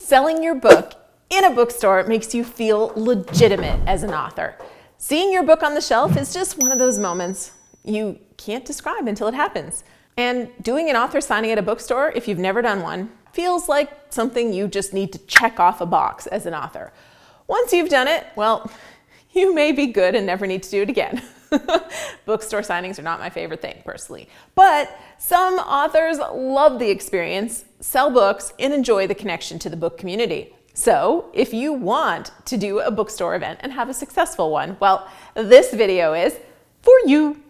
Selling your book in a bookstore makes you feel legitimate as an author. Seeing your book on the shelf is just one of those moments you can't describe until it happens. And doing an author signing at a bookstore, if you've never done one, feels like something you just need to check off a box as an author. Once you've done it, well, you may be good and never need to do it again. Bookstore signings are not my favorite thing, personally. But some authors love the experience, sell books, and enjoy the connection to the book community. So if you want to do a bookstore event and have a successful one, well, this video is for you.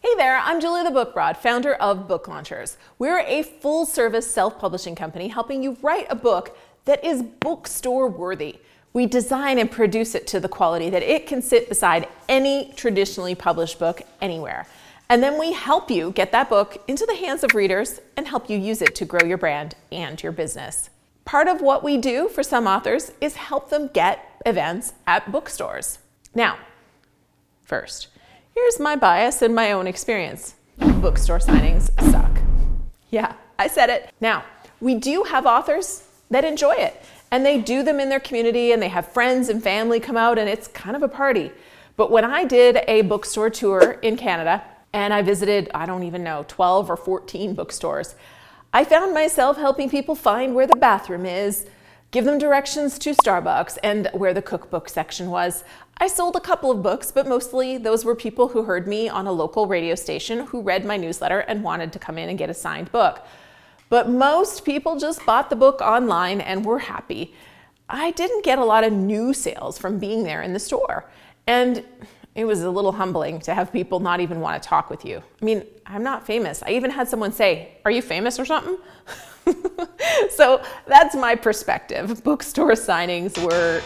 Hey there, I'm Julia the Book Broad, founder of Book Launchers. We're a full-service self-publishing company helping you write a book that is bookstore worthy. We design and produce it to the quality that it can sit beside any traditionally published book anywhere. And then we help you get that book into the hands of readers and help you use it to grow your brand and your business. Part of what we do for some authors is help them get events at bookstores. Now, first, here's my bias and my own experience. Bookstore signings suck. Yeah, I said it. Now, we do have authors that enjoy it. And they do them in their community and they have friends and family come out and it's kind of a party. But when I did a bookstore tour in Canada and I visited, I don't even know, 12 or 14 bookstores, I found myself helping people find where the bathroom is, give them directions to Starbucks and where the cookbook section was. I sold a couple of books, but mostly those were people who heard me on a local radio station who read my newsletter and wanted to come in and get a signed book. But most people just bought the book online and were happy. I didn't get a lot of new sales from being there in the store. And it was a little humbling to have people not even want to talk with you. I mean, I'm not famous. I even had someone say, "Are you famous or something?" So that's my perspective. Bookstore signings were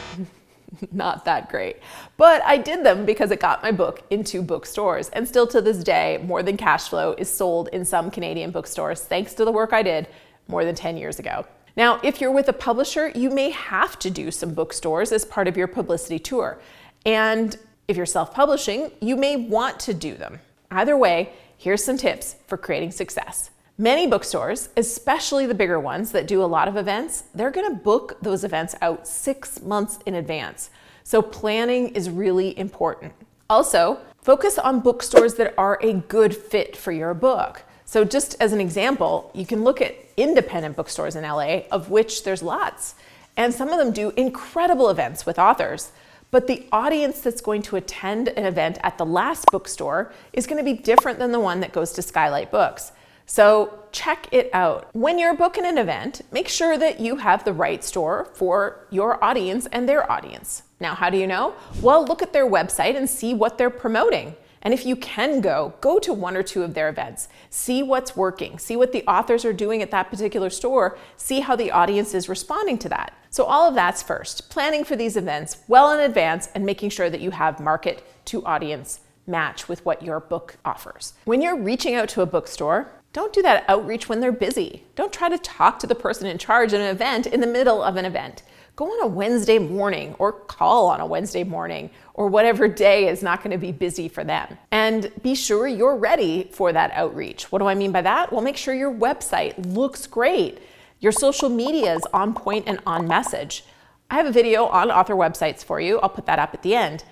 not that great. But I did them because it got my book into bookstores. And still to this day, More Than Cash Flow is sold in some Canadian bookstores thanks to the work I did more than 10 years ago. Now, if you're with a publisher, you may have to do some bookstores as part of your publicity tour. And if you're self-publishing, you may want to do them. Either way, here's some tips for creating success. Many bookstores, especially the bigger ones that do a lot of events, they're gonna book those events out 6 months in advance. So planning is really important. Also, focus on bookstores that are a good fit for your book. So just as an example, you can look at independent bookstores in LA, of which there's lots. And some of them do incredible events with authors. But the audience that's going to attend an event at the last bookstore is gonna be different than the one that goes to Skylight Books. So check it out. When you're booking an event, make sure that you have the right store for your audience and their audience. Now, how do you know? Well, look at their website and see what they're promoting. And if you can go to one or two of their events. See what's working. See what the authors are doing at that particular store. See how the audience is responding to that. So all of that's first. Planning for these events well in advance and making sure that you have market to audience match with what your book offers. When you're reaching out to a bookstore, don't do that outreach when they're busy. Don't try to talk to the person in charge of an event in the middle of an event. Go on a Wednesday morning or call on a Wednesday morning or whatever day is not going to be busy for them. And be sure you're ready for that outreach. What do I mean by that? Well, make sure your website looks great. Your social media is on point and on message. I have a video on author websites for you. I'll put that up at the end.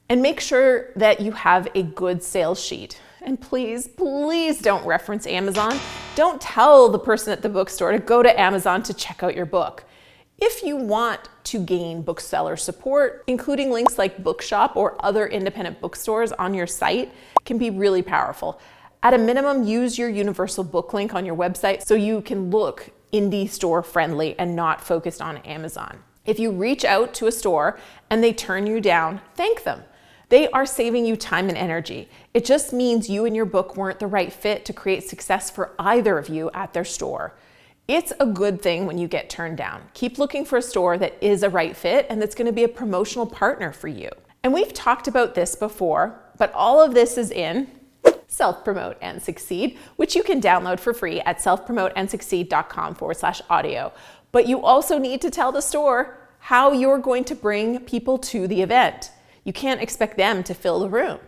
And make sure that you have a good sales sheet. And please, please don't reference Amazon. Don't tell the person at the bookstore to go to Amazon to check out your book. If you want to gain bookseller support, including links like Bookshop or other independent bookstores on your site can be really powerful. At a minimum, use your universal book link on your website so you can look indie store friendly and not focused on Amazon. If you reach out to a store and they turn you down, thank them. They are saving you time and energy. It just means you and your book weren't the right fit to create success for either of you at their store. It's a good thing when you get turned down. Keep looking for a store that is a right fit and that's going to be a promotional partner for you. And we've talked about this before, but all of this is in Self-Promote and Succeed, which you can download for free at selfpromoteandsucceed.com/audio. But you also need to tell the store how you're going to bring people to the event. You can't expect them to fill the room.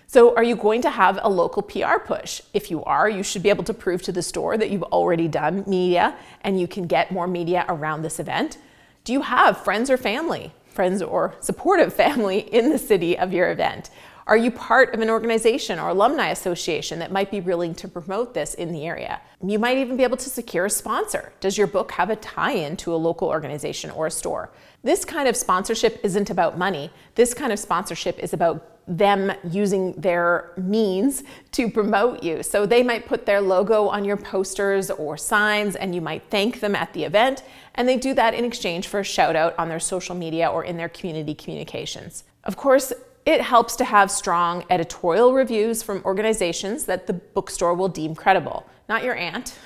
So are you going to have a local PR push? If you are, you should be able to prove to the store that you've already done media and you can get more media around this event. Do you have friends or supportive family in the city of your event? Are you part of an organization or alumni association that might be willing to promote this in the area? You might even be able to secure a sponsor. Does your book have a tie-in to a local organization or a store? This kind of sponsorship isn't about money. This kind of sponsorship is about them using their means to promote you. So they might put their logo on your posters or signs and you might thank them at the event, and they do that in exchange for a shout out on their social media or in their community communications. Of course, it helps to have strong editorial reviews from organizations that the bookstore will deem credible, not your aunt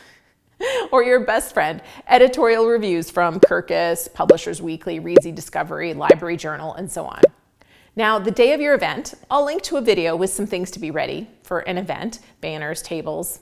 or your best friend. Editorial reviews from Kirkus, Publishers Weekly, Reads eDiscovery, Library Journal, and so on. Now, the day of your event, I'll link to a video with some things to be ready for an event: banners, tables,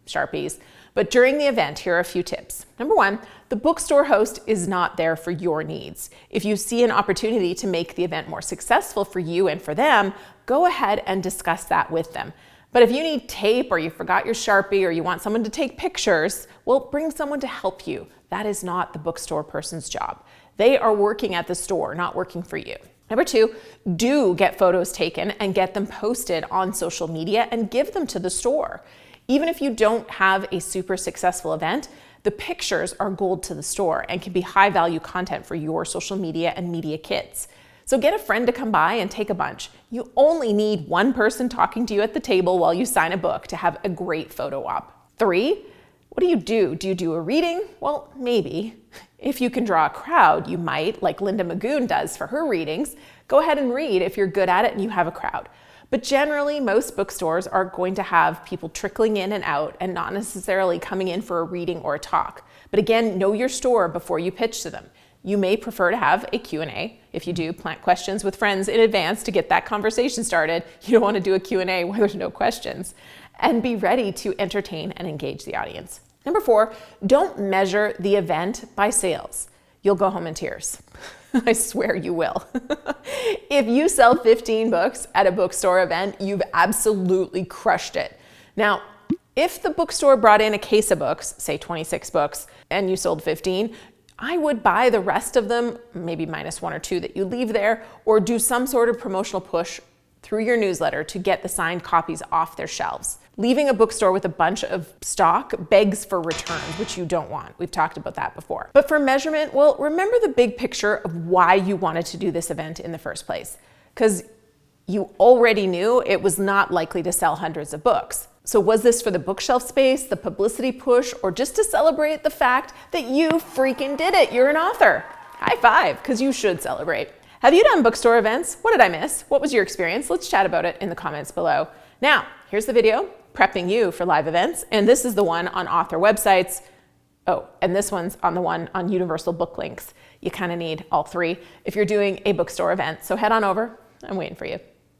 Sharpies. But during the event, here are a few tips. Number one, the bookstore host is not there for your needs. If you see an opportunity to make the event more successful for you and for them, go ahead and discuss that with them. But if you need tape or you forgot your Sharpie or you want someone to take pictures, well, bring someone to help you. That is not the bookstore person's job. They are working at the store, not working for you. Number two, do get photos taken and get them posted on social media and give them to the store. Even if you don't have a super successful event, the pictures are gold to the store and can be high value content for your social media and media kits. So get a friend to come by and take a bunch. You only need one person talking to you at the table while you sign a book to have a great photo op. Three, what do? Do you do a reading? Well, maybe. If you can draw a crowd, you might, like Linda Magoon does for her readings. Go ahead and read if you're good at it and you have a crowd. But generally, most bookstores are going to have people trickling in and out and not necessarily coming in for a reading or a talk. But again, know your store before you pitch to them. You may prefer to have a Q&A. If you do, plant questions with friends in advance to get that conversation started. You don't want to do a Q&A where there's no questions. And be ready to entertain and engage the audience. Number four, don't measure the event by sales. You'll go home in tears. I swear you will. If you sell 15 books at a bookstore event, you've absolutely crushed it. Now, if the bookstore brought in a case of books, say 26 books, and you sold 15, I would buy the rest of them, maybe minus one or two that you leave there, or do some sort of promotional push through your newsletter to get the signed copies off their shelves. Leaving a bookstore with a bunch of stock begs for returns, which you don't want. We've talked about that before. But for measurement, well, remember the big picture of why you wanted to do this event in the first place. Because you already knew it was not likely to sell hundreds of books. So was this for the bookshelf space, the publicity push, or just to celebrate the fact that you freaking did it? You're an author. High five, because you should celebrate. Have you done bookstore events? What did I miss? What was your experience? Let's chat about it in the comments below. Now, here's the video prepping you for live events, and this is the one on author websites. Oh, and this one's on the one on Universal Book Links. You kind of need all three if you're doing a bookstore event. So head on over. I'm waiting for you.